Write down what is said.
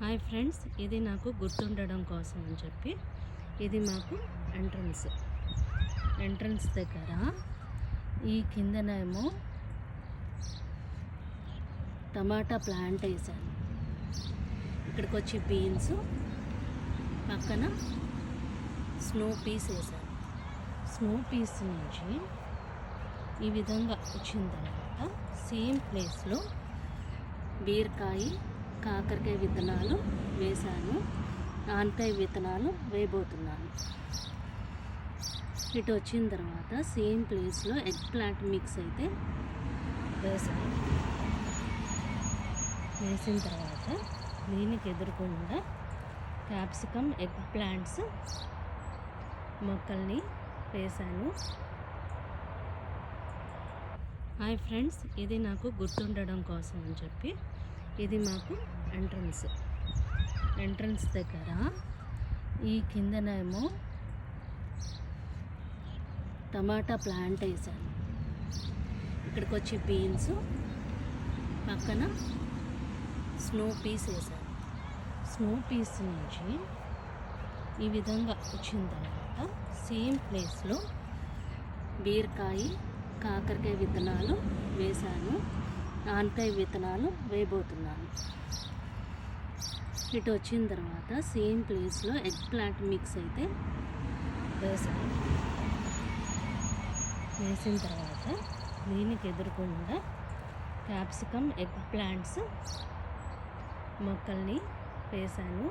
Hi friends, ఇది నాకు గుర్తుండడం కోసం అని చెప్పి ఇది మాకు ఎంట్రన్స్ దగ్గర ఈ కిందనేమో టమాటా ప్లాంట్ వేసాను. ఇక్కడికి వచ్చి బీన్స్, పక్కన స్నో పీస్ వేసాను. స్నో పీస్ నుంచి ఈ విధంగా వచ్చిన తర్వాత సేమ్ ప్లేస్లో బీరకాయ, కాకరకాయ విత్తనాలు వేసాను. ఆనకాయ విత్తనాలు వేయబోతున్నాను. ఇటు వచ్చిన తర్వాత సేమ్ ప్లేస్లో ఎగ్ ప్లాంట్ మిక్స్ అయితే వేసాను. వేసిన తర్వాత దీనికి ఎదురుకుండా క్యాప్సికమ్, ఎగ్ ప్లాంట్స్ మొక్కల్ని వేసాను. హాయ్ ఫ్రెండ్స్, ఇది నాకు గుర్తుండడం కోసం అని చెప్పి ఇది మాకు ఎంట్రన్స్ దగ్గర ఈ కిందనేమో టమాటా ప్లాంట్ వేసాను. ఇక్కడికి వచ్చి బీన్స్, పక్కన స్నో పీస్ వేసాను. స్నో పీస్ నుంచి ఈ విధంగా వచ్చిన తర్వాత సేమ్ ప్లేస్లో బీరకాయ, కాకరకాయ విత్తనాలు వేసాను. ఆనకాయ విత్తనాలు వేయబోతున్నాను. ఇటు వచ్చిన తర్వాత సేమ్ ప్లేస్లో ఎగ్ ప్లాంట్ మిక్స్ అయితే వేసాను. వేసిన తర్వాత దీనికి ఎదురుకుండా క్యాప్సికమ్, ఎగ్ ప్లాంట్స్ మొక్కల్ని వేసాను.